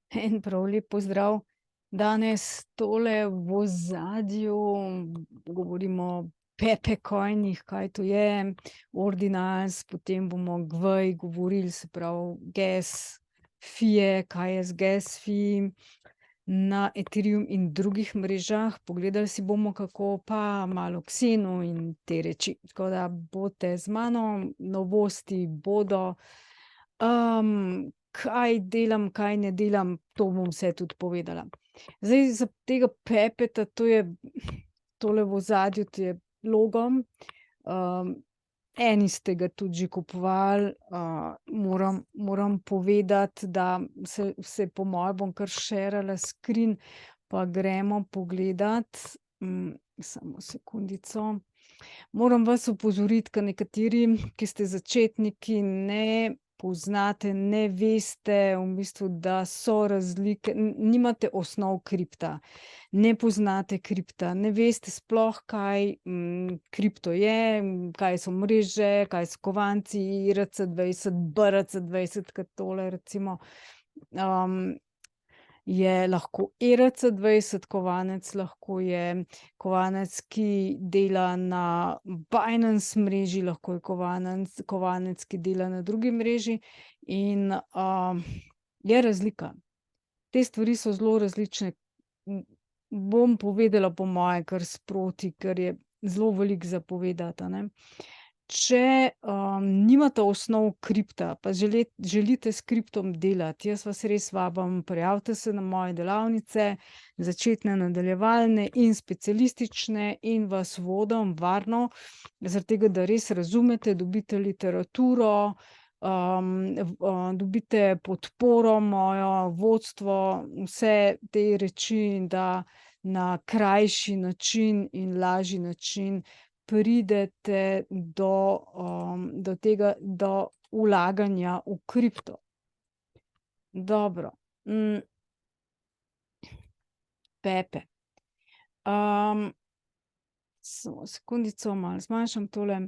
En prav lep pozdrav. Danes tole v ozadju govorimo o pepecoinih, kaj to je, ordinals, potem bomo gvaj govorili, se pravi gas fee, kaj je z gas fee na Ethereum in drugih mrežah. Pogledali si bomo, kako pa malo Xenu in te reči. Tako da boste z mano, novosti bodo. Kaj delam, kaj ne delam, to bom vse tudi povedala. Zdaj za tega Pepeta, tole v ozadju, to je logo. Eni ste ga tudi že kupovali, moram povedati, da se po moje bom kar sharala screen, pa gremo pogledat. Samo sekundico. Moram vas opozoriti, ker nekateri, ki ste začetniki, ne poznate, ne veste v bistvu, da so razlike, nimate osnov kripta, ne poznate kripta, ne veste sploh, kaj kripto je, kaj so mreže, kaj so kovanci, IRC20, BRC20, kot tole recimo. Je lahko ERC20 kovanec, lahko je kovanec, ki dela na Binance mreži, lahko je kovanec, ki dela na drugi mreži in je razlika. Te stvari so zelo različne. Bom povedala po moje kar sproti, ker je zelo veliko za povedati, a ne. Če nimate osnov kripta, pa želite s kriptom delati, jaz vas res vabim, prijavite se na moje delavnice, začetne, nadaljevalne in specialistične, in vas vodim varno, zaradi tega, da res razumete, dobite literaturo, dobite podporo mojo, vodstvo, vse te reči, da na krajši način in lažji način pridete do tega, do vlaganja v kripto. Dobro. Pepe. Samo sekundico, malo zmanjšam tole.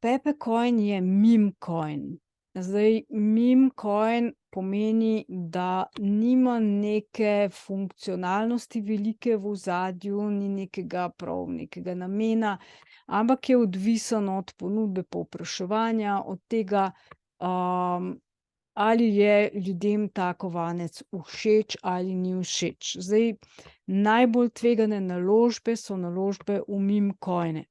Pepecoin je meme coin. Zdaj, meme coin pomeni, da nima neke funkcionalnosti velike v ozadju, ni nekega namena, ampak je odvisen od ponudbe, povpraševanja, od tega, ali je ljudem ta kovanec všeč ali ni všeč. Zdaj, najbolj tvegane naložbe so naložbe v meme coine.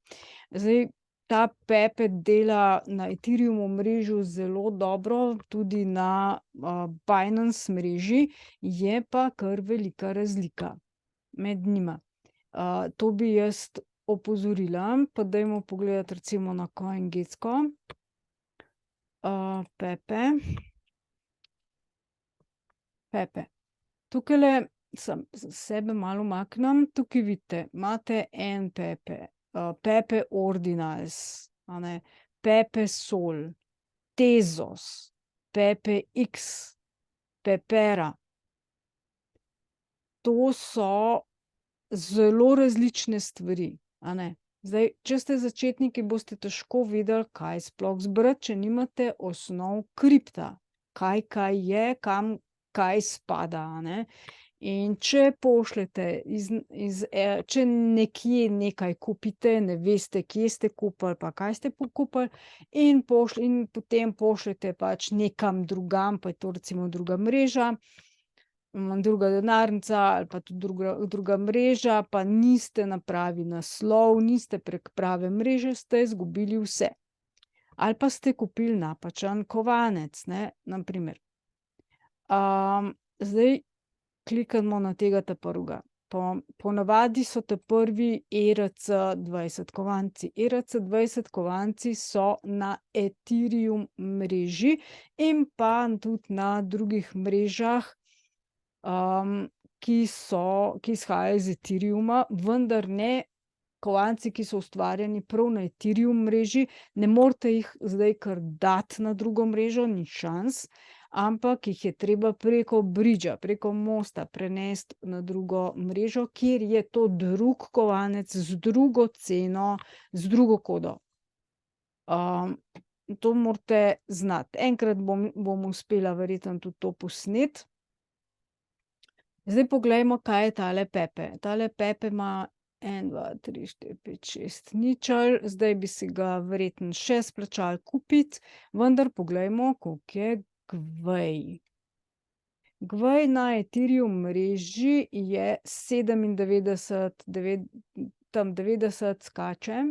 Zdaj, ta Pepe dela na Ethereum omrežju zelo dobro, tudi na Binance mreži, je pa kar velika razlika med njima. To bi jaz opozorila, pa dajmo pogledati recimo na CoinGecko. Pepe. Tukajle sebe malo umaknem, tukaj vidite, imate en Pepe. Pepe Ordinals, a ne, Pepe Sol, Tezos, Pepe X, Pepera. To so zelo različne stvari, a ne. Zdaj, če ste začetniki, boste težko vedeli, kaj sploh zbrati, če nimate osnov kripta. Kaj je, kam, kaj spada, a ne. In če pošljete če nekje nekaj kupite, ne veste, kje ste kupili, pa kaj ste kupili, in potem pošljete pač nekam drugam, pa je to recimo druga mreža, druga denarnica ali pa tudi druga mreža, pa niste na pravi naslov, niste prek prave mreže, ste izgubili vse. Ali pa ste kupili napačen kovanec, ne, na primer. Zdaj, klikamo na tega prvega. Ponavadi so prvi ERC20 kovanci. ERC20 kovanci so na Ethereum mreži in pa tudi na drugih mrežah, ki izhajajo iz Ethereuma, vendar ne kovanci, ki so ustvarjeni prav na Ethereum mreži. Ne morete jih zdaj kar dati na drugo mrežo, ni šans, ampak jih je treba preko bridgea, preko mosta prenesti na drugo mrežo, kjer je to drug kovanec z drugo ceno, z drugo kodo. to morate znati. Enkrat bom uspela verjetno tudi to posnet. Zdaj poglejmo, kaj je tale Pepe. Tale Pepe ima 1, 2, 3, 4, 5, 6 ničel. Zdaj bi si ga verjetno še splačal kupiti, vendar poglejmo, koliko je Gwei. Gwei na Ethereum mreži je 97, tam 90 skače.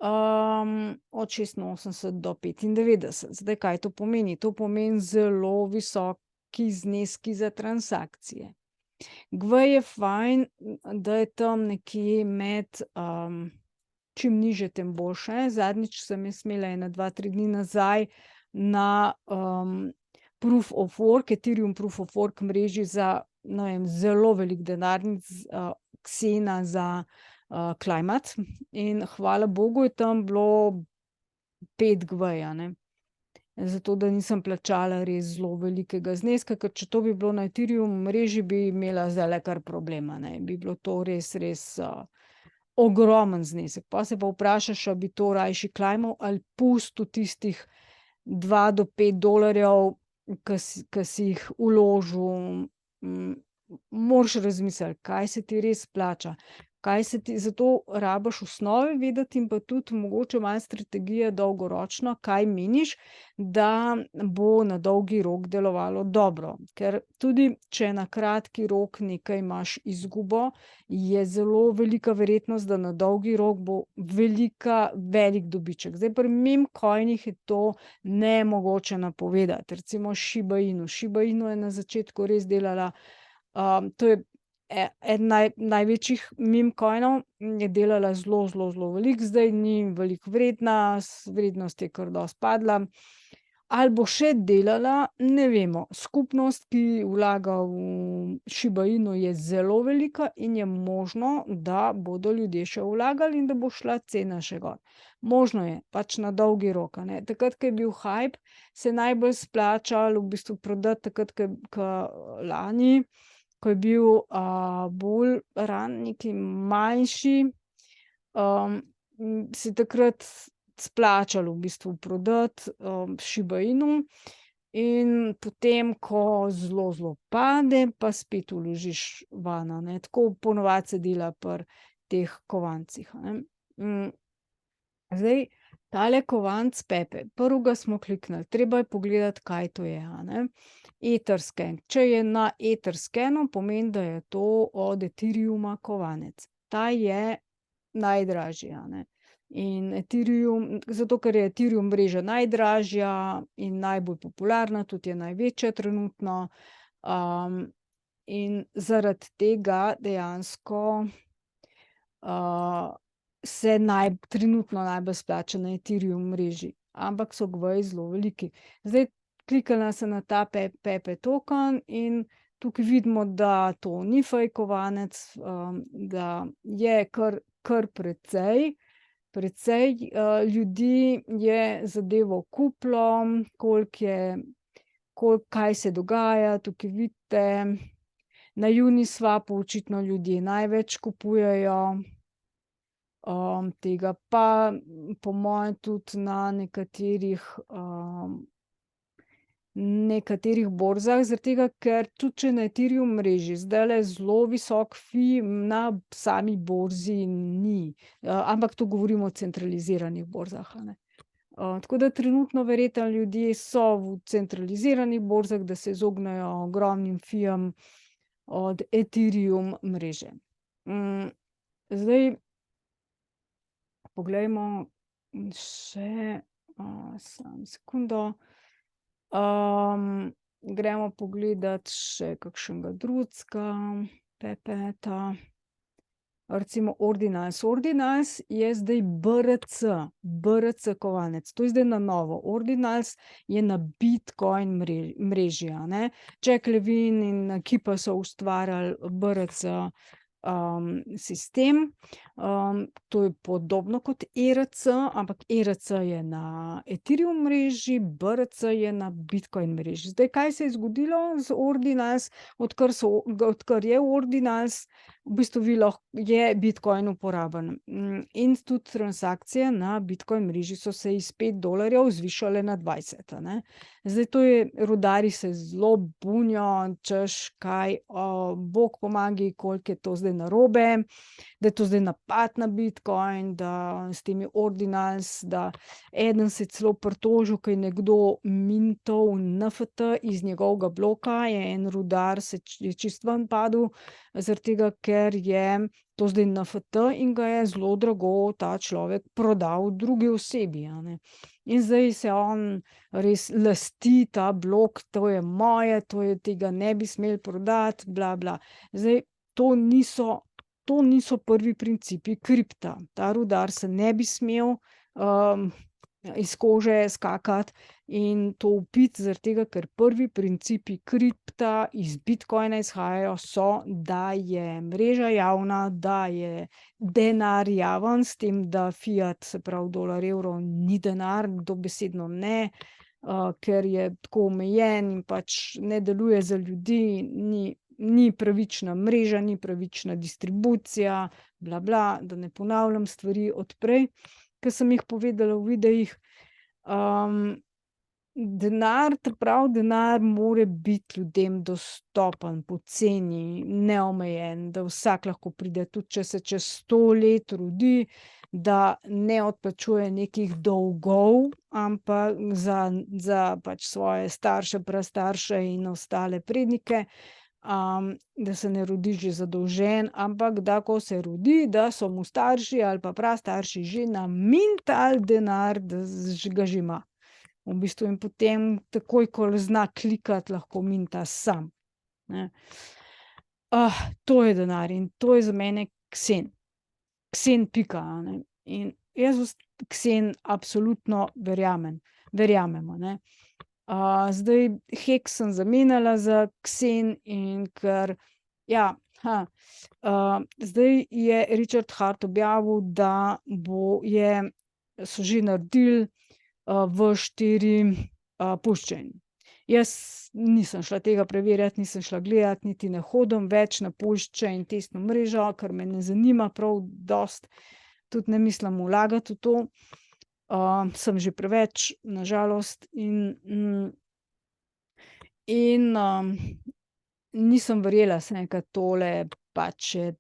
Od 86 do 95. Zdaj, kaj to pomeni? To pomeni zelo visoki zneski za transakcije. Gwei je fajn, da je tam nekje med, čim niže, tem boljše. Zadnjič sem jaz imela 1, 2, 3 dni nazaj na Proof of Work, Ethereum Proof of Work mreži za, ne vem, zelo velik denarnic, Xena za Climate, in hvala Bogu je tam bilo 5 Gweja, ne. Zato, da nisem plačala res zelo velikega zneska, ker če to bi bilo na Ethereum mreži, bi imela zdajle kar problema, ne. Bi bilo to res ogromen znesek. Pa se pa vprašaš, a bi to rajši claimal ali pustil tistih $2 do $5, ki si jih vložil. Moraš razmisliti, kaj se ti res splača. Zato rabiš osnove vedeti in pa tudi mogoče malo strategije dolgoročno, kaj meniš, da bo na dolgi rok delovalo dobro. Ker tudi, če na kratki rok nekaj imaš izgubo, je zelo velika verjetnost, da na dolgi rok bo velik dobiček. Zdaj pri meme coinih je to nemogoče napovedati. Recimo Shiba Inu. Shiba Inu je na začetku res delala, to je eden največjih meme coinov, je delala zelo, zelo, zelo veliko, zdaj ni veliko vredna, vrednost je kar dosti padla. Ali bo še delala, ne vemo. Skupnost, ki vlaga v Shiba Inu, je zelo velika in je možno, da bodo ljudje še vlagali in da bo šla cena še gor. Možno je, pač na dolgi rok, a ne. Takrat, ko je bil hype, se je najbolj splačalo v bistvu prodati takrat, ko lani, ko je bil bolj neki manjši, se je takrat splačalo v bistvu prodati Shiba Inu, in potem, ko zelo, zelo pade, pa spet vložiš van, a ne. Tako ponavadi se dela pri teh kovancih, a ne. Zdaj, tale kovanc Pepe, prvega smo kliknili, treba je pogledati, kaj to je, a ne. Etherscan. Če je na Etherscanu, pomeni, da je to od Ethereuma kovanec. Ta je najdražji, a ne. In Ethereum, zato ker je Ethereum mreža najdražja in najbolj popularna, tudi je največja trenutno, in zaradi tega dejansko se trenutno najbolj splača na Ethereum mreži, ampak so Gweji zelo veliki. Zdaj, klikala sem na ta Pepe token in tukaj vidimo, da to ni fake kovanec, da je kar precej ljudi je zadevo kupilo, kaj se dogaja, tukaj vidite. Na Uniswapu očitno ljudje največ kupujejo, tega pa po moje tudi na nekaterih borzah, zaradi tega, ker tudi če na Ethereum mreži zdajle zelo visok fee, na sami borzi ni, ampak to govorimo o centraliziranih borzah, a ne. Tako da trenutno verjetno ljudje so v centraliziranih borzah, da se izognejo ogromnim feejem od Ethereum mreže. Zdaj poglejmo še, samo sekundo. Gremo pogledat še kakšnega drugega Pepeta. Recimo Ordinals. Ordinals je zdaj BRC kovanec. To je zdaj na novo. Ordinals je na Bitcoin mreži, a ne. Jack Levine in ekipa so ustvarjali BRC sistem. To je podobno kot ERC, ampak ERC je na Ethereum mreži, BRC je na Bitcoin mreži. Zdaj, kaj se je zgodilo z Ordinals, odkar je Ordinals v bistvu je Bitcoin uporaben. In tudi transakcije na Bitcoin mreži so se iz $5 zvišale na 20, a ne. Zdaj rudarji se zelo bunijo, češ kaj, bog pomagaj, koliko je to zdaj narobe, da je to zdaj napad na Bitcoin, da s temi ordinals, da eden se je celo pritožil, ko je nekdo mintal NFT iz njegovega bloka, je en rudar je čisto ven padel, zaradi tega, ker je to zdaj NFT in ga je zelo drago ta človek prodal drugi osebi, a ne. In zdaj se on res lasti ta blok, to je moje, tega ne bi smeli prodati, bla, bla. Zdaj, to niso prvi principi kripta. Ta rudar se ne bi smel iz kože skakati in to vpiti, zaradi tega, ker prvi principi kripta iz Bitcoina izhajajo, so, da je mreža javna, da je denar javen, s tem, da fiat, se pravi dolar, evro, ni denar, dobesedno ne, ker je tako omejen in pač ne deluje za ljudi, ni pravična mreža, ni pravična distribucija, bla, bla, da ne ponavljam stvari od prej, ki sem jih povedala v videih. Denar mora biti ljudem dostopen, poceni, neomejen, da vsak lahko pride, tudi če se čez 100 let rodi, da ne odplačuje nekih dolgov, ampak za pač svoje starše, prastarše in ostale prednike, da se ne rodi že zadolžen, ampak da ko se rodi, da so mu starši ali pa prastarši že namintali denar, da ga že ima. V bistvu in potem takoj, ko zna klikati, lahko minta sam, ne. To je denar in to je za mene ksen. Ksen pika, a ne. In jaz v ksen absolutno verjamem, a ne. Zdaj Hex sem zamenjala za ksen in ker, ja, zdaj je Richard Heart objavil, da so že naredili V4 pushchain. Jaz nisem šla tega preverjati, nisem šla gledati, niti ne hodim več na pushchain testno mrežo, ker me ne zanima prav dosti, tudi ne mislim vlagati v to. Sem že preveč, na žalost, in nisem verjela, sem rekla, tole pač je,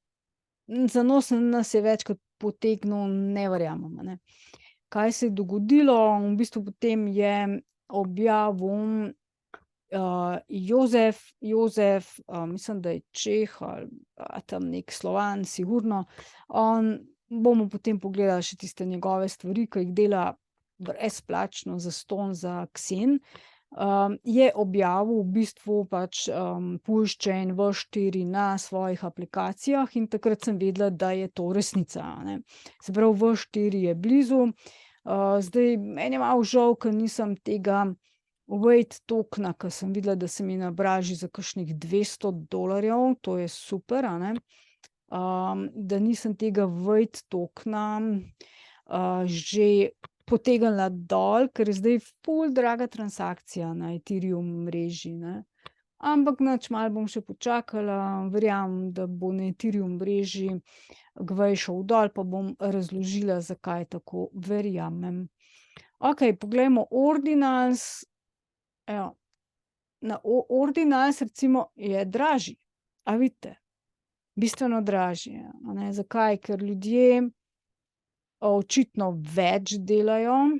za nos nas je večkrat potegnil, ne verjamem, a ne. Kaj se je dogodilo? V bistvu potem je objavil Jozef, mislim, da je Čeh ali tam neki Slovan, sigurno. Bomo potem pogledali še tiste njegove stvari, ki jih dela brezplačno zastonj za ksen. Je objavil v bistvu pač pushchain V4 na svojih aplikacijah in takrat sem vedela, da je to resnica, a ne. Se pravi, V4 je blizu. Zdaj, meni je malo žal, ker nisem tega Wait tokena, ke sem videla, da se mi nabraži za kakšnih $200, to je super, a ne. Da nisem tega Wait tokena že potegnila dol, ker je zdaj ful draga transakcija na Ethereum mreži, ne. Ampak nič, malo bom še počakala, verjamem, da bo na Ethereum mreži Gvej šel dol, pa bom razložila, zakaj tako verjamem. Okej, poglejmo Ordinals. Evo, na Ordinals recimo je dražji, a vidite, bistveno dražji, a ne. Zakaj? Ker ljudje očitno več delajo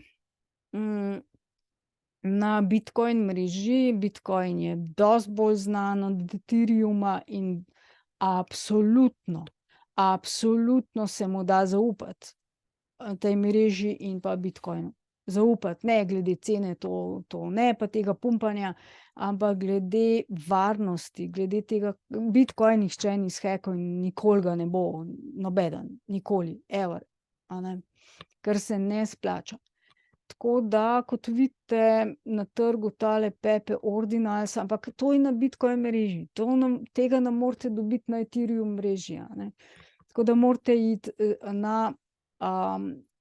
na Bitcoin mreži. Bitcoin je dosti bolj znan od Ethereuma in absolutno se mu da zaupati, tej mreži in pa Bitcoinu. Zaupati, ne glede cene, to ne, pa tega pumpanja, ampak glede varnosti, glede tega, Bitcoin nihče ni shekal in nikoli ga ne bo nobeden, nikoli, ever, a ne, ker se ne splača. Tako da, kot vidite, na trgu tale Pepe Ordinals, ampak to je na Bitcoin mreži, tega ne morete dobiti na Ethereum mreži, a ne. Tako da morate iti na,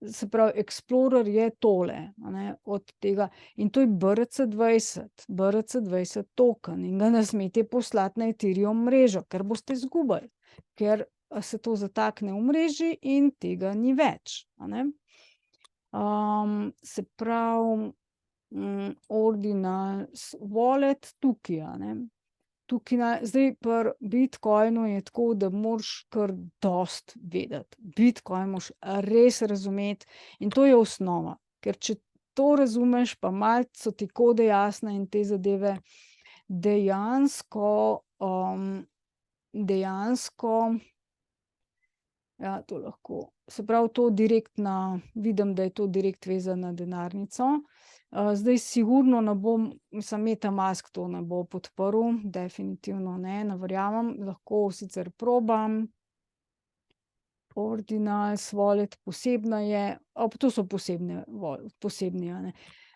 se pravi, Explorer je tole, a ne, od tega, in to je BRC20 token in ga ne smete poslati na Ethereum mrežo, ker boste izgubili. ker se to zatakne v mreži in tega ni več, a ne. Se pravi, Ordinal wallet tukaj, a ne. Tukaj zdaj pri Bitcoinu je tako, da moraš kar dosti vedeti. Bitcoin moraš res razumeti in to je osnova, ker če to razumeš, pa malo so ti kode jasne in te zadeve, dejansko, ja, to lahko, se pravi, to vidim, da je to direkt vezano na denarnico. Zdaj sigurno ne bom, mislim, MetaMask to ne bo podprl, definitivno ne verjamem, lahko sicer probam. Ordinal wallet posebna je, to so posebni, a ne.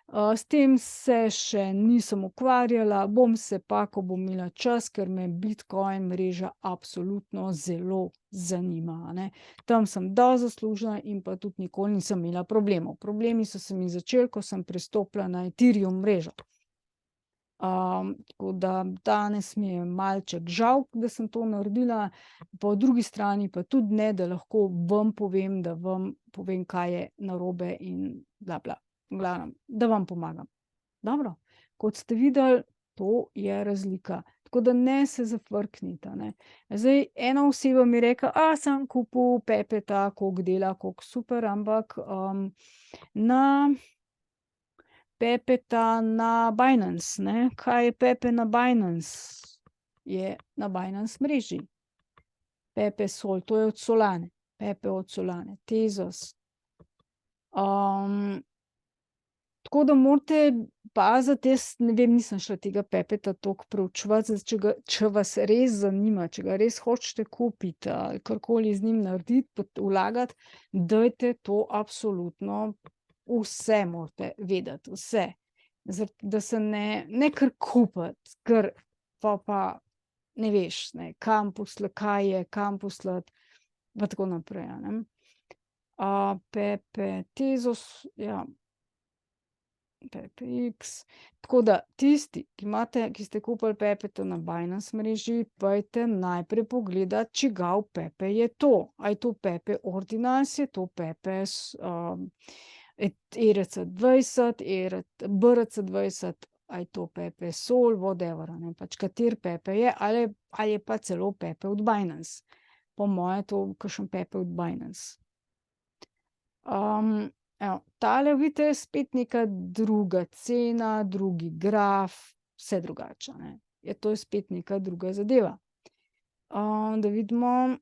S tem se še nisem ukvarjala, bom se pa, ko bom imela čas, ker me Bitcoin mreža absolutno zelo zanima, a ne. Tam sem dosti zaslužila in pa tudi nikoli nisem imela problemov. Problemi so se mi začeli, ko sem prestopila na Ethereum mrežo. Tako da danes mi je malček žal, da sem to naredila, po drugi strani pa tudi ne, da lahko vam povem, kaj je narobe in bla, bla. V glavnem, da vam pomagam. Dobro, kot ste videli, to je razlika. Tako da ne se zafrknite, ne. Zdaj, ena oseba mi je rekla: sem kupil Pepeta, koliko dela, koliko super, ampak, na Pepeta na Binance, ne. Kaj je Pepe na Binance? Je na Binance mreži. Pepe Sol, to je od Solane. Pepe od Solane. Tezos. Tako da morate paziti, jaz ne vem, nisem šla tega Pepeta toliko preučevat, če vas res zanima, če ga res hočete kupiti ali karkoli z njim narediti, vlagati, dajte to absolutno, vse morate vedeti, vse. Da se ne kar kupiti, ker pa ne veš, ne, kam poslati, kaj je, kam poslati, pa tako naprej, a ne. Pepe, Tezos, ja. PepeX. Tako da tisti, ki ste kupili Pepeta na Binance mreži, pojdite najprej pogledati, čigav Pepe je to. A je to Pepe Ordinals, je to Pepe ERC20, BRC20, a je to Pepe Sol, whatever, a ne, pač kater Pepe je, ali je pa celo Pepe od Binance. Po moje to kakšen Pepe od Binance. Evo, tale, vidite, je spet neka druga cena, drugi graf, vse drugače, ne. To je spet neka druga zadeva. Da vidimo,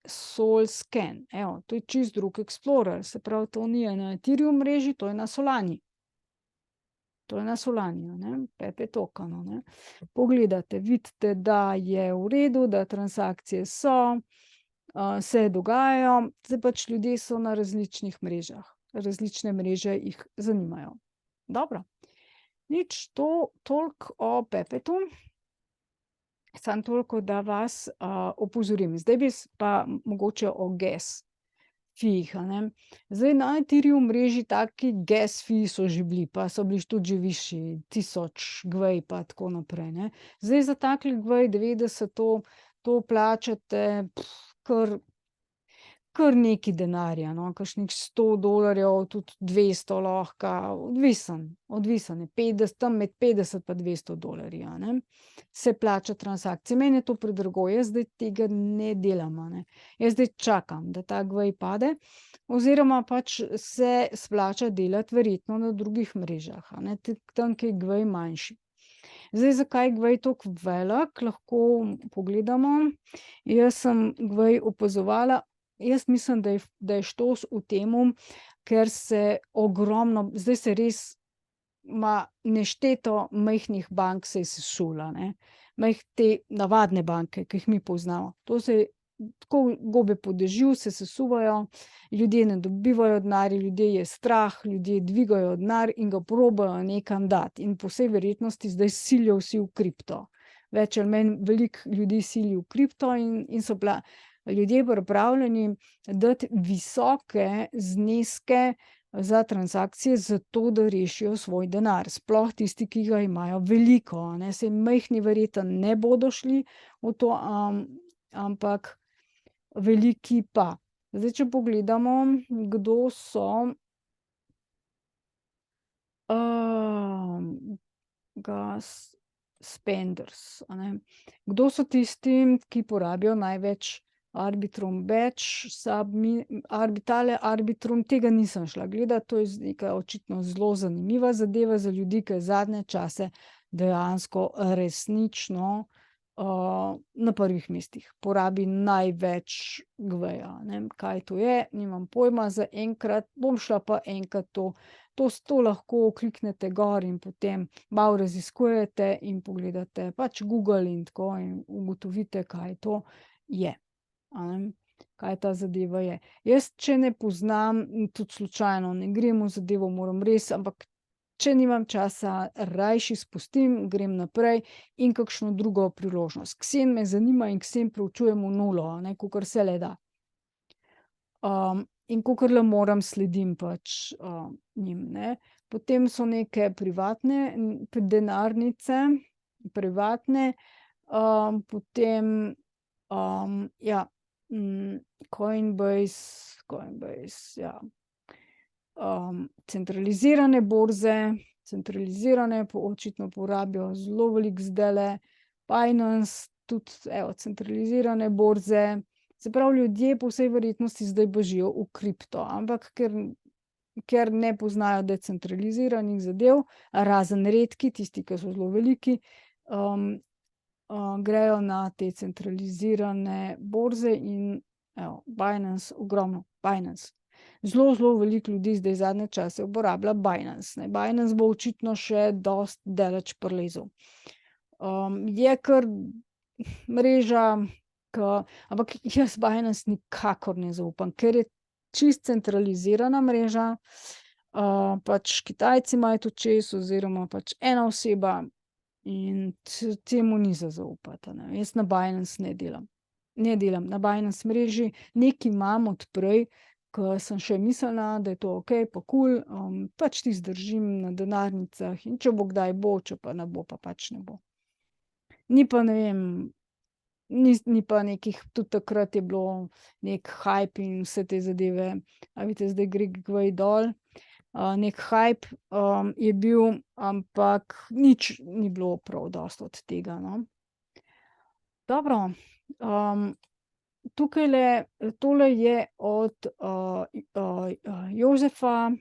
Sol Scan, evo, to je čisto drug Explorer, se pravi, to ni na Ethereum mreži, to je na Solani. To je na Solani, a ne, Pepe token, a ne. Pogledate, vidite, da je v redu, da transakcije so, se dogajajo, zdaj pač ljudje so na različnih mrežah. Različne mreže jih zanimajo. Dobro. Nič, toliko o Pepetu. Samo toliko, da vas opozorim. Zdaj bi pa mogoče o gas fijih, a ne. Zdaj na Ethereum mreži taki gas fiji so že bili, pa so bili tudi že višji, 1000 gvaj pa tako naprej, ne. Zdaj za takle gvaj 90 to plačate, kar nekaj denarja, no, kakšnih $100, tudi 200 lahko, odvisen je, tam med 50 pa $200, a ne, se plača transakcije. Meni je to predrago, jaz zdaj tega ne delam, a ne. Jaz zdaj čakam, da ta gvaj pade, oziroma pač se splača delati verjetno na drugih mrežah, a ne, tam, kjer je gvaj manjši. Zdaj, zakaj je gvaj toliko velik, lahko pogledamo. Jaz sem gvaj opazovala, jaz mislim, da je štos v temu, ker se ogromno, zdaj se res nešteto majhnih bank se je sesulo, ne. Te navadne banke, ki jih mi poznamo. To se tako gobe po dežju se sesuvajo, ljudje ne dobivajo denarja, ljudje je strah, ljudje dvigajo denar in ga probajo nekam dati. In po vsej verjetnosti zdaj silijo vsi v kripto. Več ali manj veliko ljudi sili v kripto in so ljudje pripravljeni dati visoke zneske za transakcije, zato da rešijo svoj denar. Sploh tisti, ki ga imajo veliko, a ne. Saj majhni verjetno ne bodo šli v to, ampak veliki pa. Zdaj, če pogledamo, kdo so gas spenders, a ne. Kdo so tisti, ki porabijo največ? Arbitrum batch, tale Arbitrum, tega nisem šla gledat, to je neka očitno zelo zanimiva zadeva za ljudi, ki zadnje čase dejansko resnično na prvih mestih porabi največ GV-ja, ne. Kaj to je, nimam pojma, zaenkrat, bom šla pa enkrat to lahko kliknete gor in potem malo raziskujete in pogledate pač Google in tako in ugotovite, kaj to je, a ne, kaj ta zadeva je. Jaz, če ne poznam, tudi slučajno ne grem v zadevo, moram res, ampak če nimam časa, rajši spustim, grem naprej in kakšno drugo priložnost. Kseni me zanima in Kseni preučujem v nulo, a ne, kakor se le da. In kakorle moram, sledim pač njim, ne. Potem so neke privatne denarnice, privatne, potem ja, Coinbase, ja. Centralizirane borze, očitno porabijo zelo veliko zdajle, Binance tudi, evo, centralizirane borze. Se pravi, ljudje po vsej verjetnosti zdaj bežijo v kripto, ampak ker ne poznajo decentraliziranih zadev, razen redki, tisti, ki so zelo veliki, grejo na te centralizirane borze in evo, Binance, ogromno, Binance. Zelo, zelo veliko ljudi zdaj zadnje čase uporablja Binance, ne. Binance bo očitno še dosti daleč prilezel. Je kar mreža, ampak jaz Binance nikakor ne zaupam, ker je čisto centralizirana mreža, pač Kitajci imajo to čez oziroma pač ena oseba in temu ni za zaupati, a ne. Jaz na Binance ne delam. Ne delam na Binance mreži, nekaj imam od prej, ke sem še mislila, da je to okej pa kul, pač tisto držim na denarnicah, in če bo kdaj, bo, če pa ne bo, pa pač ne bo. Ni pa, ne vem, ni pa nekih, tudi takrat je bilo neki hype in vse te zadeve, a vidite, zdaj gre GV dol, neki hype je bil, ampak nič ni bilo prav dosti od tega, no. Dobro, tukajle, tole je od Jožefa,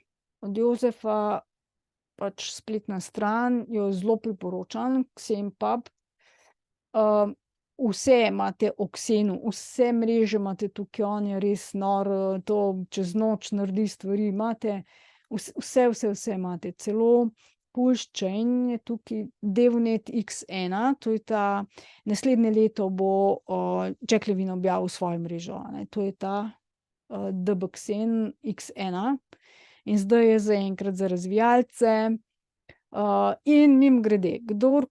pač spletna stran, jo zelo priporočam, KsenPub. Vse imate o Ksenu, vse mreže imate tukaj, on je res nor, to čez noč naredi stvari, imate vse imate, celo Pulsechain je tukaj, Devnet X1, to je ta, naslednje leto bo Jack Levin objavil svojo mrežo, a ne, to je ta DBXen X1 in zdaj je zaenkrat za razvijalce. In mimogrede, kdor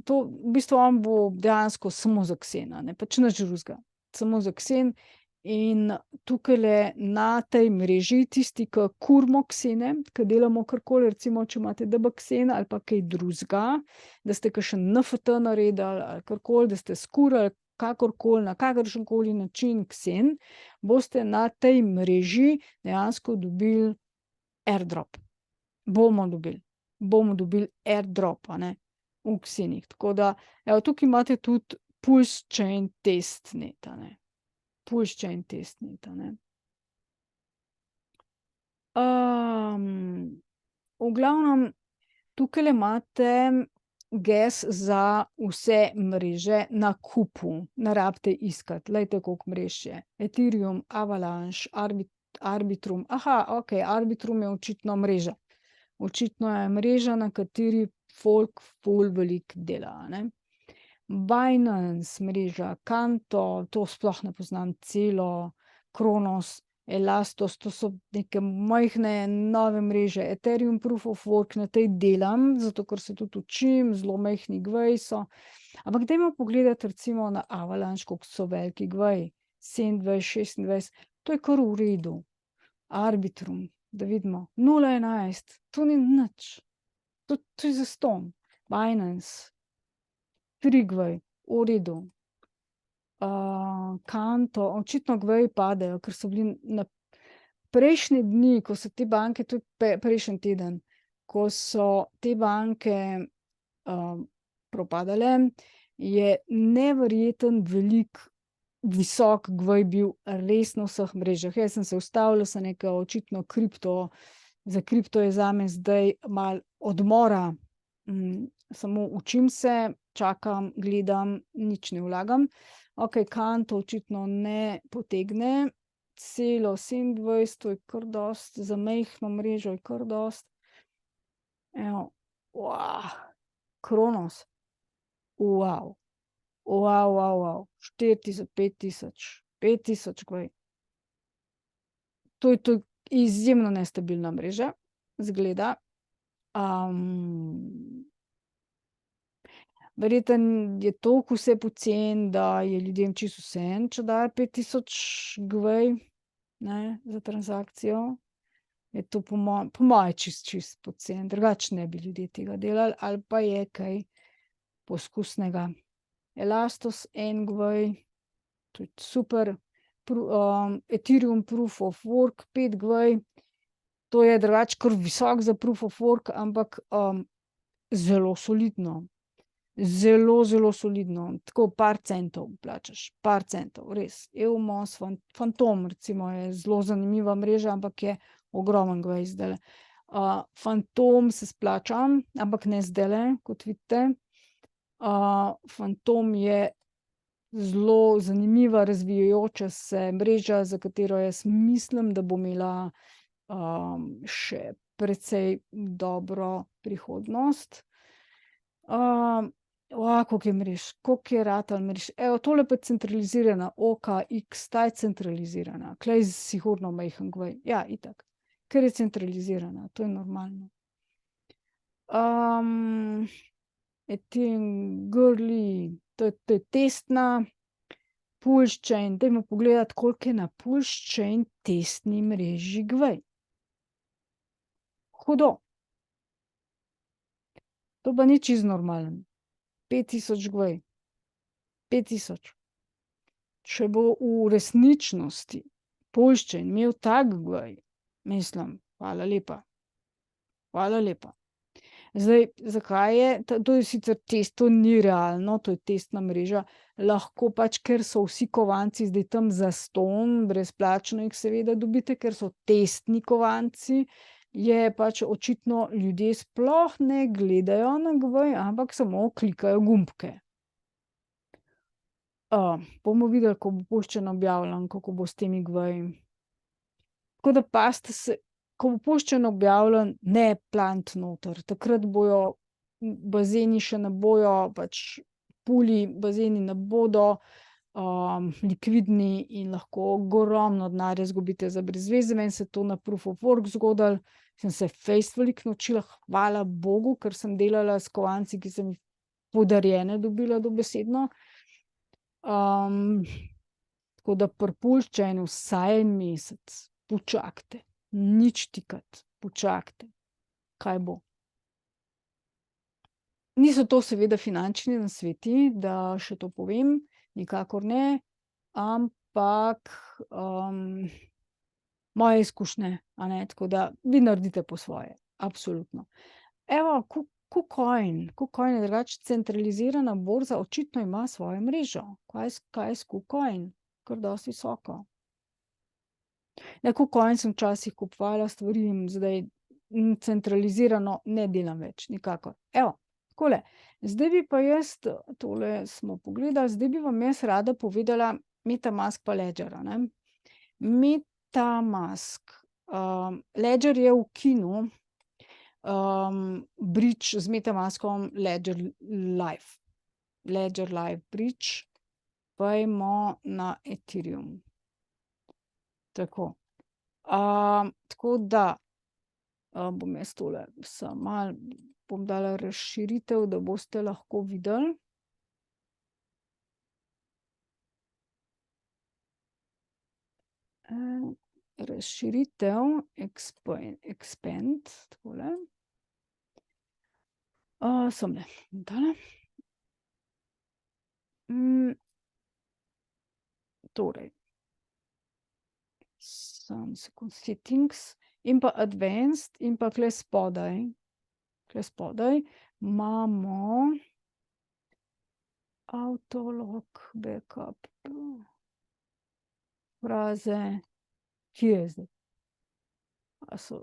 to v bistvu on bo dejansko samo za Ksena, ne, pač nič drugega, samo za Ksen. In tukajle na tej mreži tisti, ki kurimo Ksene, ke delamo karkoli, recimo, če imate DBXen ali pa kaj drugega, da ste kakšen NFT naredili ali karkoli, da ste skurili kakorkoli, na kakršenkoli način Ksen, boste na tej mreži dejansko dobili airdrop. Bomo dobili airdrop, a ne, v Ksenih. Tako da, evo, tukaj imate tudi Pulsechain testnet, a ne. Pulsechain testnet, a ne. V glavnem, tukajle imate gas za vse mreže na kupu, ne rabite iskati, glejte, koliko mrež je. Ethereum, Avalanche, Arbitrum, okej, Arbitrum je očitno mreža. Očitno je mreža, na kateri folk ful veliko dela, a ne. Binance mreža, Canto, to sploh ne poznam celo, Kronos, Elastos, to so neke majhne nove mreže, Ethereum Proof of Work, na tej delam, zato ker se tudi učim, zelo majhni GV-ji so. Ampak dajmo pogledati recimo na Avalanche, koliko so veliki GV-ji, 27, 26, to je kar v redu. Arbitrum, Da vidimo. 0,11. To ni nič. To je zastonj. Binance. Trigvaj. V redu. Kanto. Očitno gveji padejo, ker so bili na prejšnji dni, ko so te banke, tudi prejšnji teden, ko so te banke propadale, je neverjeten visok gvej bil res na vseh mrežah. Jaz sem se ustavila, sem nekaj očitno za kripto je zame zdaj malo odmora. Samo učim se, čakam, gledam, nič ne vlagam. Ok, Kanto očitno ne potegne. Celo 27, to je kar dost, za majhno mrežo je kar dost. Evo, Kronos. Wow. 4000, 5000, 5000 gvaj. To je izjemno nestabilna mreža, zgleda. Verjetno je toliko vse poceni, da je ljudem čisto vseeno, če dajo 5000 gvaj, ne, za transakcijo. Je to po moje čist poceni, drugače ne bi ljudje tega delali, ali pa je kaj poskusnega. Elastos en gvaj, to je super. Ethereum Proof of Work 5 gvaj, to je drugače kar visok za Proof of Work, ampak zelo solidno. Zelo, zelo solidno. Tako par centov plačaš, par centov, res. Eumos, Fantom recimo je zelo zanimiva mreža, ampak je ogromen gvaj zdajle. Fantom se splača, ampak ne zdajle, kot vidite. Fantom je zelo zanimiva, razvijajoča se mreža, za katero jaz mislim, da bo imela še precej dobro prihodnost. Koliko je mrež, koliko je ratal mrež. Evo, tole pa je centralizirana, OKX, ta je centralizirana. Klej sigurno majhen gvaj. Ja, itak. Ker je centralizirana, to je normalno. Ethereum Girly, to je testna. Pulse Chain, dajmo pogledati, koliko je na Pulse Chain testni mreži gvaj. Hudo. To pa ni čisto normalen. 5000 gvaj. 5000. Če bo v resničnosti Pulse Chain imel tak gvaj, mislim, hvala lepa. Hvala lepa. Zdaj, zakaj je, to je sicer test, to ni realno, to je testna mreža, lahko pač, ker so vsi kovanci zdaj tam zastonj, brezplačno jih seveda dobite, ker so testni kovanci, je pač očitno ljudje sploh ne gledajo na gvaj, ampak samo klikajo gumbke. Bomo videli, ko bo puščen objavljen, kako bo s temi gvaji. Tako da pazite se, ko bo puščen objavljen, ne plant noter, takrat bojo bazeni še ne bojo, pač puli bazeni ne bodo likvidni in lahko ogromno denarja izgubite za brez veze. Meni se to na Proof of Work zgodilo, sem se fejst veliko naučila, hvala Bogu, ker sem delala s kovanci, ki sem jih podarjene dobila dobesedno. Tako da pri Pulse Chainu vsaj en mesec, počakajte, nič tikati, počakajte, kaj bo. Niso to seveda finančni nasveti, da še to povem, nikakor ne, ampak moje izkušnje, a ne, tako da vi naredite po svoje, absolutno. Evo, KuCoin je drugače centralizirana borza, očitno ima svojo mrežo. Kaj je s KuCoin? Kar dosti visoko. Na KuCoin sem včasih kupovala stvari in zdaj centralizirano ne delam več, nikakor. Evo, takole, zdaj bi pa jaz, tole smo pogledali, zdaj bi vam jaz rada povedala MetaMask pa Ledger, ne. MetaMask, Ledger je ukinil bridge z MetaMaskom Ledger Live. Ledger Live bridge, pojmo na Ethereum. Tako. Tako da bom jaz tole malo bom dala razširitev, da boste lahko videli. razširitev, expand, takole. Semle, tale. Torej, some second settings in pa advanced in pa tule spodaj imamo autolog backup fraze, kje je zdaj? A so,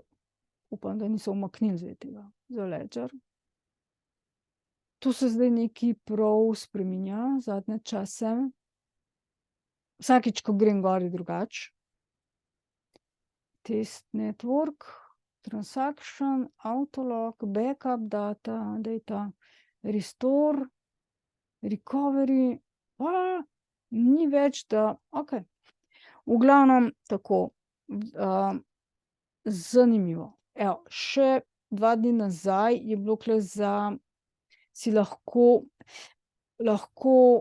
upam, da niso umaknili zdaj tega za Ledger. Tu se zdaj nekaj prav spreminja zadnje čase. Vsakič, ko grem gor, je drugače. Test network, transaction, autolog, backup data, restore, recovery, ni več, da, okej. V glavnem tako, zanimivo. Evo, še 2 dni nazaj je bilo tule si lahko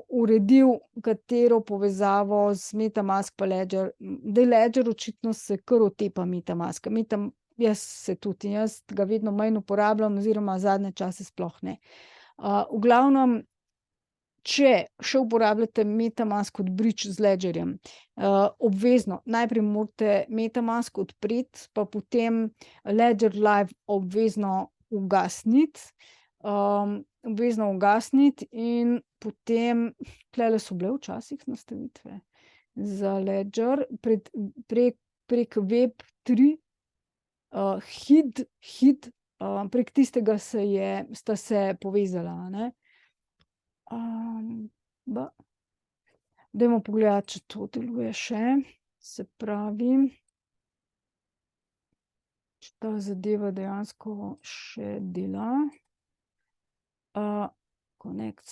uredil katero povezavo z MetaMask pa Ledger. Ledger očitno se kar otepa MetaMaska. Jaz se tudi, jaz ga vedno manj uporabljam oziroma zadnje čase sploh ne. V glavnem, če še uporabljate MetaMask kot bridge z Ledgerjem, obvezno, najprej morate MetaMask odpreti, pa potem Ledger Live obvezno ugasniti, in potem, tulele so bile včasih nastavitve za Ledger, prek Web3, HID, prek tistega sta se povezala, a ne. Dajmo pogledati, če to deluje še, se pravi, če ta zadeva dejansko še dela. Connect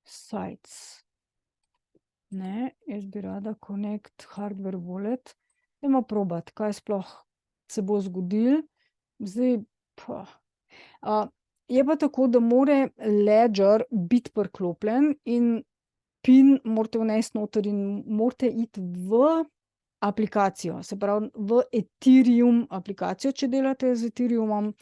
sites. Ne, jaz bi rada connect hardware wallet. Dajmo probati, kaj sploh se bo zgodilo. Zdaj, je pa tako, da mora Ledger biti priklopljen in PIN morate vnesti noter in morate iti v aplikacijo, se pravi v Ethereum aplikacijo, če delate z Ethereumom,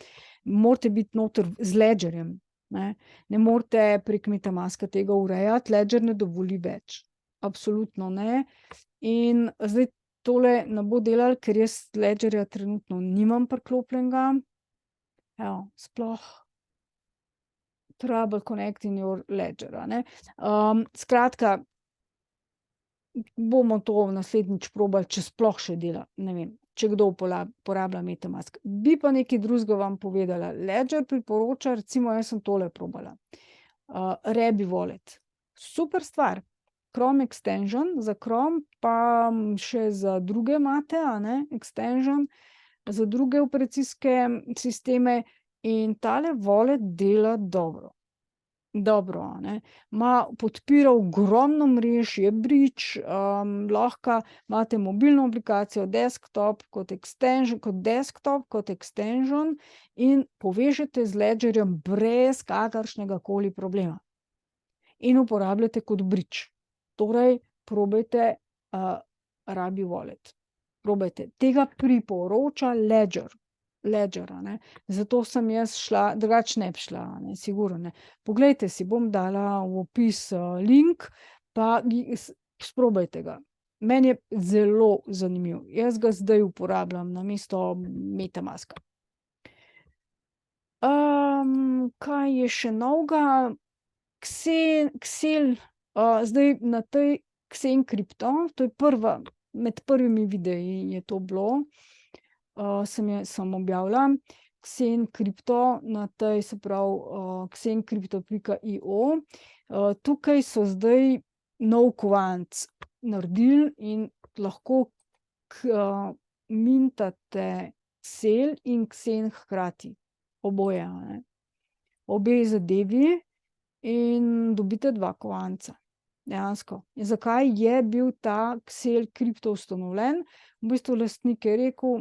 morate biti noter z Ledgerjem, ne. Ne morete prek MetaMaska tega urejati, Ledger ne dovoli več. Absolutno ne. In zdaj tole ne bo delalo, ker jaz Ledgerja trenutno nimam priklopljenega. Evo, sploh trouble connecting your Ledger, a ne. Skratka, bomo to naslednjič probali, če sploh še dela, ne vem, če kdo uporablja MetaMask. Bi pa nekaj drugega vam povedala. Ledger priporoča, recimo jaz sem tole probala. Rabi wallet. Super stvar. Chrome extension, za Chrome pa še za druge imate, a ne, extension, za druge operacijske sisteme in tale wallet dela dobro. Dobro, a ne. Podpira ogromno mrež, je bridge, lahko imate mobilno aplikacijo, desktop kot extension in povežete z Ledgerjem brez kakršnegakoli problema. In uporabljate kot bridge. Torej, probajte rabi wallet. Probajte. Tega priporoča Ledger, a ne. Zato sem jaz šla, drugače ne bi šla, a ne, sigurno ne. Poglejte si, bom dala v opis link, pa sprobajte ga. Meni je zelo zanimiv. Jaz ga zdaj uporabljam namesto MetaMaska. Kaj je še novega? Xel, zdaj na tej Xencrypto, to je med prvimi videi je to bilo, sem objavila, Xencrypto na tej, se pravi, xencrypto.io. Tukaj so zdaj nov kovanec naredili in lahko mintate Xel in Xen hkrati. Oboje, a ne. Obe zadevi in dobite 2 kovanca. Dejansko. In zakaj je bil ta Xencrypto ustanovljen? V bistvu lastnik je rekel,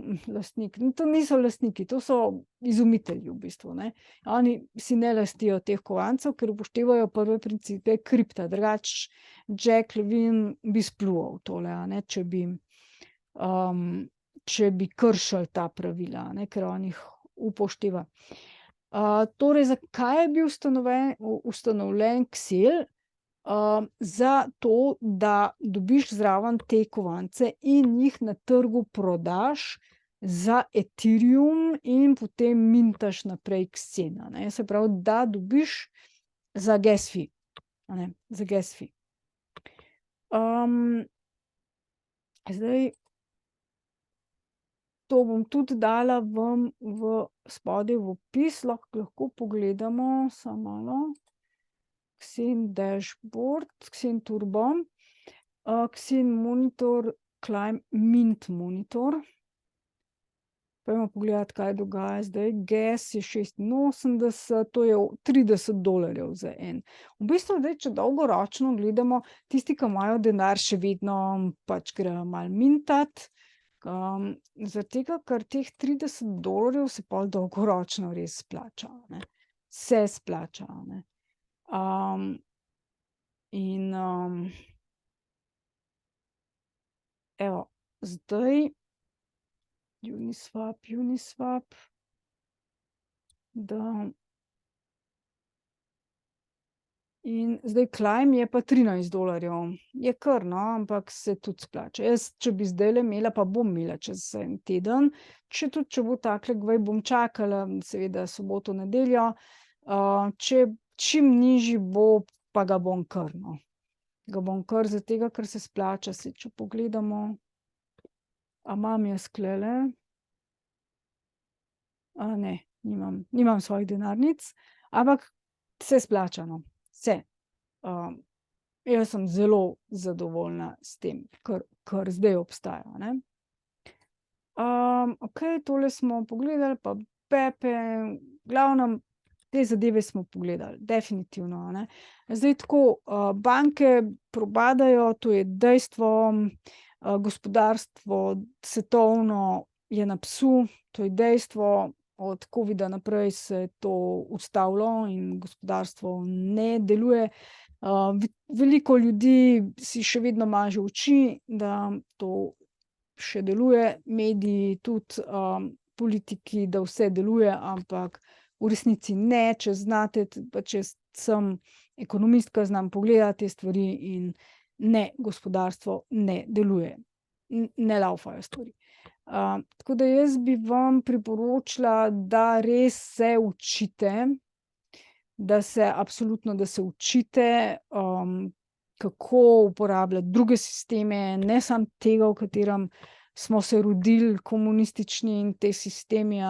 to niso lastniki, to so izumitelji v bistvu, ne. Oni si ne lastijo teh kovancev, ker upoštevajo prve principe kripta, drugače Jack Levine bi spljuval tole, če bi kršili ta pravila, ker on jih upošteva. Torej, zakaj je bil ustanovljen Ksel? Za to, da dobiš zraven te kovance in jih na trgu prodaš za Ethereum in potem mintaš naprej Xen, se pravi, da dobiš za gas fee, za gas fee. Zdaj, to bom tudi dala vam spodaj v opis, lahko pogledamo, samo malo. Xen dashboard, Xen turbo, Xen monitor, climb mint monitor. Pojdimo pogledati, kaj dogaja zdaj. Gas je 86, to je $30 za en. V bistvu, zdaj, če dolgoročno gledamo, tisti, ki imajo denar, še vedno pač grejo malo mintat, zaradi tega, ker teh $30 se pol dolgoročno res splača, se splača, evo, zdaj Uniswap, da in zdaj Climb je pa $13, je kar, ampak se tudi splača. Jaz, če bi zdajle imela, pa bom imela čez en teden, če bo takle gvaj, bom čakala, seveda soboto, nedeljo, čim nižji bo, pa ga bom kar, ga bom kar zaradi tega, ker se splača, če pogledamo. A imam jaz klele? Ne, nimam svojih denarnic, ampak se splača, vse. Jaz sem zelo zadovoljna s tem, kar zdaj obstaja, okej, tole smo pogledali, pa Pepe, glavnem, te zadeve smo pogledali, definitivno, Zdaj tako, banke propadajo, to je dejstvo, gospodarstvo svetovno je na psu, to je dejstvo, od covida naprej se je to ustavilo in gospodarstvo ne deluje. Veliko ljudi si še vedno maže oči, da to še deluje, mediji tudi, politiki, da vse deluje, ampak v resnici ne, če znate, pač jaz sem ekonomistka, znam pogledati te stvari in ne, gospodarstvo ne deluje, ne lavfajo stvari. Tako da jaz bi vam priporočila, da res se učite, da se učite, kako uporabljati druge sisteme, ne samo tega, v katerem smo se rodili, komunistični in te sistemi,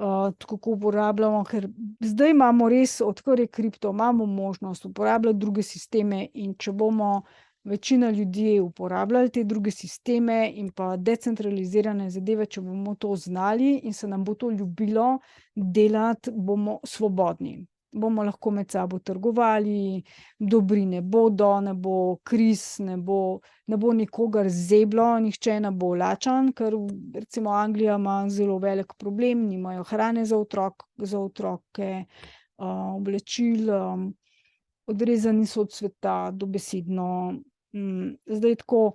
kako uporabljamo, ker zdaj imamo res, odkar je kripto, imamo možnost uporabljati druge sisteme, in če bomo večina ljudi uporabljali te druge sisteme in pa decentralizirane zadeve, če bomo to znali in se nam bo to ljubilo delati, bomo svobodni. Bomo lahko med sabo trgovali, dobri ne bodo, ne bo kriz, ne bo nikogar zeblo, nihče ne bo lačen, ker recimo Anglija ima zelo velik problem, nimajo hrane za otroke, oblačil, odrezani so od sveta, dobesedno. Zdaj tako,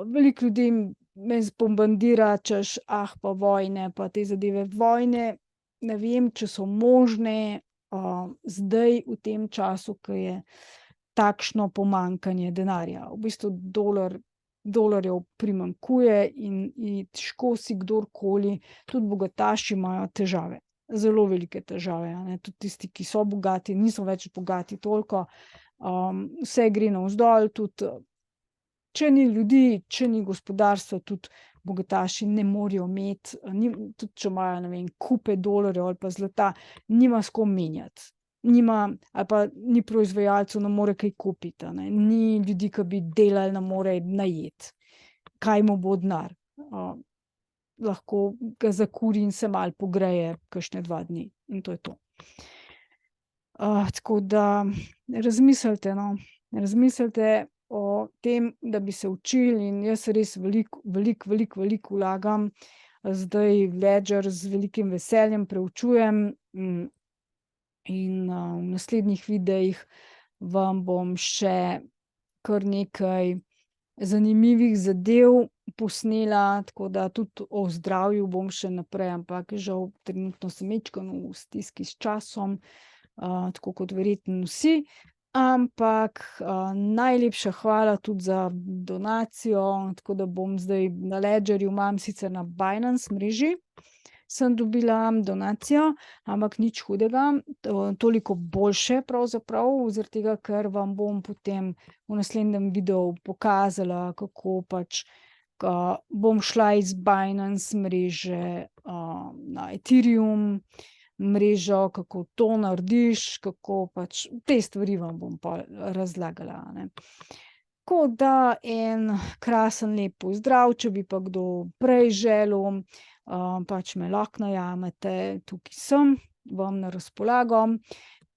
veliko ljudi me zbombardira, češ, pa vojne, pa te zadeve. Vojne, ne vem, če so možne, zdaj v tem času, ko je takšno pomanjkanje denarja. V bistvu dolarjev primanjkuje in težko si kdorkoli, tudi bogataši imajo težave, zelo velike težave, tudi tisti, ki so bogati, niso več bogati toliko, vse gre navzdol, tudi če ni ljudi, če ni gospodarstva, tudi bogataši ne morejo imeti, tudi če imajo, ne vem, kupe dolarjev ali pa zlata, nima s kom menjati. Ali pa ni proizvajalcev, ne more kaj kupiti, ni ljudi, ki bi delali, ne more najeti. Kaj mu bo denar? Lahko ga zakuri in se malo pogreje kakšne 2 dni in to je to. Tako da razmislite, razmislite o tem, da bi se učili, in jaz res veliko vlagam, zdaj Ledger z velikim veseljem preučujem, in v naslednjih videih vam bom še kar nekaj zanimivih zadev posnela, tako da tudi o zdravju bom še naprej, ampak žal trenutno sem majčkeno v stiski s časom, tako kot verjetno vsi. Ampak, najlepša hvala tudi za donacijo, tako da bom zdaj na Ledgerju imam sicer na Binance mreži, sem dobila donacijo, ampak nič hudega, toliko boljše pravzaprav, zaradi tega, ker vam bom potem v naslednjem videu pokazala, kako pač, bom šla iz Binance mreže, na Ethereum mrežo, kako to narediš, kako pač te stvari vam bom pol razlagala, a ne. Tako da en krasen lep pozdrav, če bi pa kdo prej želel, pač me lahko najamete, tukaj sem vam na razpolago.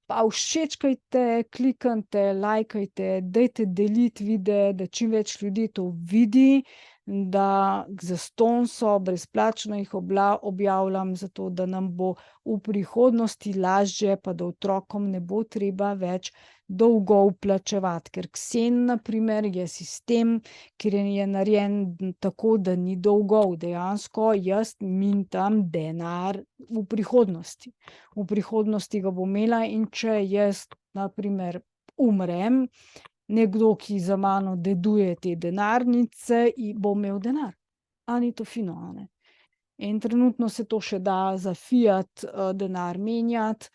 Pa všečkajte, kliknite, lajkajte, dajte deliti videe, da čim več ljudi to vidi, da zastonj so, brezplačno jih objavljam, zato da nam bo v prihodnosti lažje, pa da otrokom ne bo treba več dolgov plačevati, ker Kseni na primer je sistem, kjer je narejen tako, da ni dolgov, dejansko jaz mintam denar v prihodnosti. V prihodnosti ga bom imela, in če jaz na primer umrem, nekdo, ki za mano deduje te denarnice, bo imel denar. A ni to fino, a ne? In trenutno se to še da za fiat, denar menjati,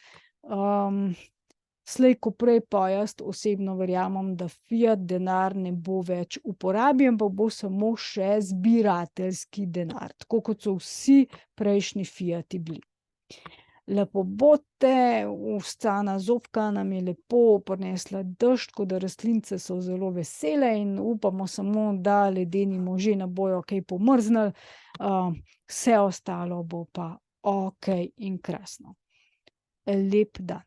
slej ko prej pa jaz osebno verjamem, da fiat denar ne bo več uporabljen, ampak bo samo še zbirateljski denar, tako kot so vsi prejšnji fiati bili. Lepo bodite, Ustana Zofka nam je lepo prinesla dež, tako da rastlinice so zelo vesele in upamo samo, da ledeni možje ne bojo kaj pomrznili, vse ostalo bo pa okej in krasno. Lep dan.